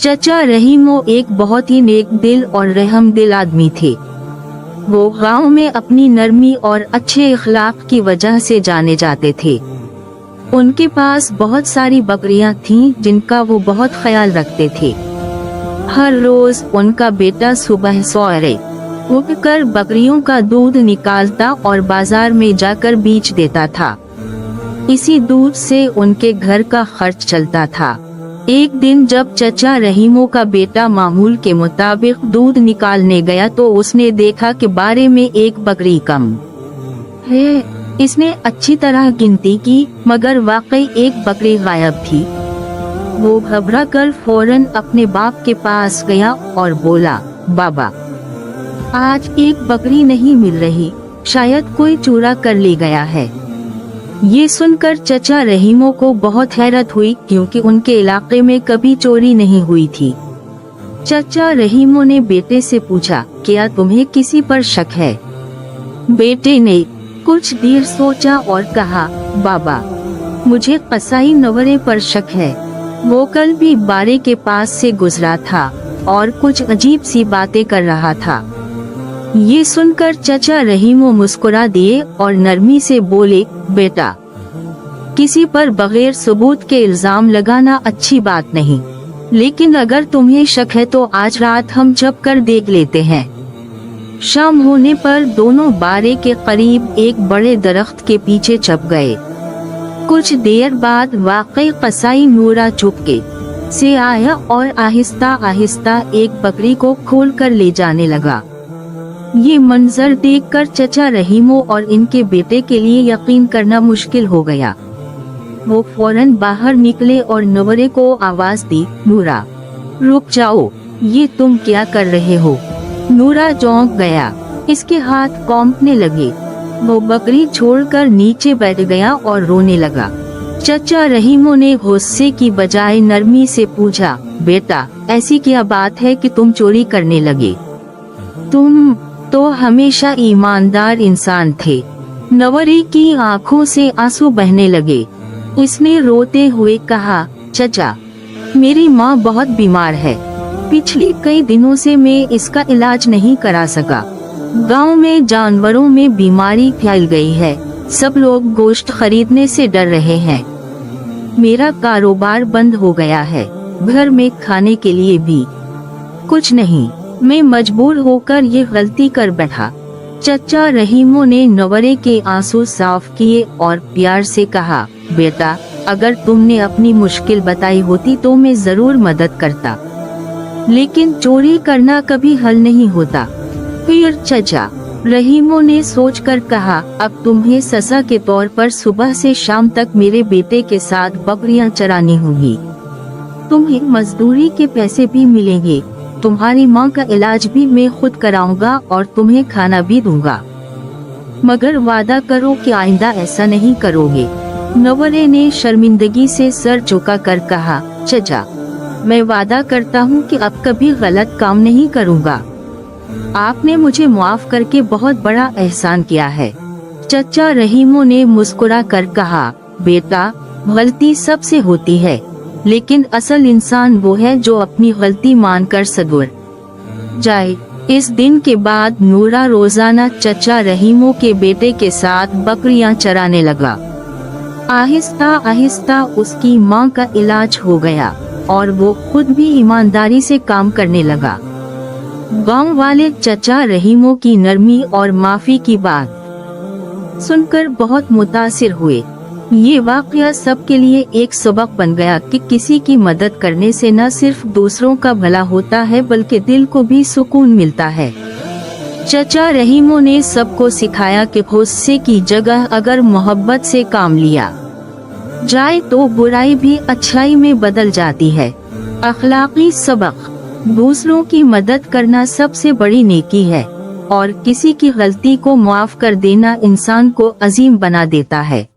चचा रहीमो एक बहुत ही नेक दिल और रहम दिल आदमी थे। वो गांव में अपनी नरमी और अच्छे इखलाक की वजह से जाने जाते थे। उनके पास बहुत सारी बकरियां थीं जिनका वो बहुत ख्याल रखते थे। हर रोज उनका बेटा सुबह सवेरे उठकर बकरियों का दूध निकालता और बाजार में जाकर बेच देता था। इसी दूध से उनके घर का खर्च चलता था। एक दिन जब चचा रहीमो का बेटा मामूल के मुताबिक दूध निकालने गया तो उसने देखा कि बारे में एक बकरी कम है। इसने अच्छी तरह गिनती की मगर वाकई एक बकरी गायब थी। वो घबरा कर फौरन अपने बाप के पास गया और बोला, बाबा, आज एक बकरी नहीं मिल रही, शायद कोई चोरा कर ले गया है। ये सुनकर चचा रहीमो को बहुत हैरत हुई क्योंकि उनके इलाके में कभी चोरी नहीं हुई थी। चचा रहीमो ने बेटे से पूछा, क्या तुम्हें किसी पर शक है? बेटे ने कुछ देर सोचा और कहा, बाबा, मुझे कसाई नवरे पर शक है। वो कल भी बारे के पास से गुजरा था और कुछ अजीब सी बातें कर रहा था। ये सुनकर चचा रहीमो मुस्कुरा दिए और नरमी से बोले, बेटा, किसी पर बगैर सबूत के इल्जाम लगाना अच्छी बात नहीं, लेकिन अगर तुम्हें शक है तो आज रात हम छुप कर देख लेते हैं। शाम होने पर दोनों बारे के करीब एक बड़े दरख्त के पीछे छुप गए। कुछ देर बाद वाकई कसाई नूरा चुपके से आया और आहिस्ता आहिस्ता एक बकरी को खोल कर ले जाने लगा। ये मंजर देखकर चचा रहीमो और इनके बेटे के लिए यकीन करना मुश्किल हो गया। वो फौरन बाहर निकले और नवरे को आवाज दी, नूरा, रुक जाओ, ये तुम क्या कर रहे हो? नूरा चौंक गया, इसके हाथ कांपने लगे। वो बकरी छोड़कर नीचे बैठ गया और रोने लगा। चचा रहीमो ने गुस्से की बजाय नरमी से पूछा, बेटा, ऐसी क्या बात है कि तुम चोरी करने लगे? तुम तो हमेशा ईमानदार इंसान थे। नवरे की आंखों से आंसू बहने लगे। उसने रोते हुए कहा, चचा, मेरी माँ बहुत बीमार है। पिछले कई दिनों से मैं इसका इलाज नहीं करा सका। गांव में जानवरों में बीमारी फैल गई है। सब लोग गोश्त खरीदने से डर रहे हैं। मेरा कारोबार बंद हो गया है। घर में खाने के लिए भी कुछ नहीं। मैं मजबूर होकर ये गलती कर बैठा। चचा रहीमो ने नवरे के आंसू साफ किए और प्यार से कहा, बेटा, अगर तुमने अपनी मुश्किल बताई होती तो मैं जरूर मदद करता, लेकिन चोरी करना कभी हल नहीं होता। फिर चचा रहीमो ने सोचकर कहा, अब तुम्हें सजा के तौर पर सुबह से शाम तक मेरे बेटे के साथ बकरियां चरानी होंगी। तुम्हें मजदूरी के पैसे भी मिलेंगे। तुम्हारी माँ का इलाज भी मैं खुद कराऊंगा और तुम्हें खाना भी दूंगा, मगर वादा करो कि आइंदा ऐसा नहीं करोगे। नवरे ने शर्मिंदगी से सर झुका कर कहा, चचा, मैं वादा करता हूँ कि अब कभी गलत काम नहीं करूँगा। आपने मुझे माफ करके बहुत बड़ा एहसान किया है। चचा रहीमो ने मुस्कुरा कर कहा, बेटा, गलती सबसे होती है, लेकिन असल इंसान वो है जो अपनी गलती मानकर सब्र जाए। इस दिन के बाद नूरा रोजाना चचा रहीमो के बेटे के साथ बकरियां चराने लगा। आहिस्ता आहिस्ता उसकी माँ का इलाज हो गया और वो खुद भी ईमानदारी से काम करने लगा। गांव वाले चचा रहीमो की नरमी और माफी की बात सुनकर बहुत मुतासिर हुए। ये वाकया सबके लिए एक सबक बन गया कि किसी की मदद करने से न सिर्फ दूसरों का भला होता है बल्कि दिल को भी सुकून मिलता है। चचा रहीमो ने सबको सिखाया कि गुस्से की जगह अगर मोहब्बत से काम लिया जाए तो बुराई भी अच्छाई में बदल जाती है। अखलाकी सबक, दूसरों की मदद करना सबसे बड़ी नेकी है और किसी की गलती को माफ कर देना इंसान को अजीम बना देता है।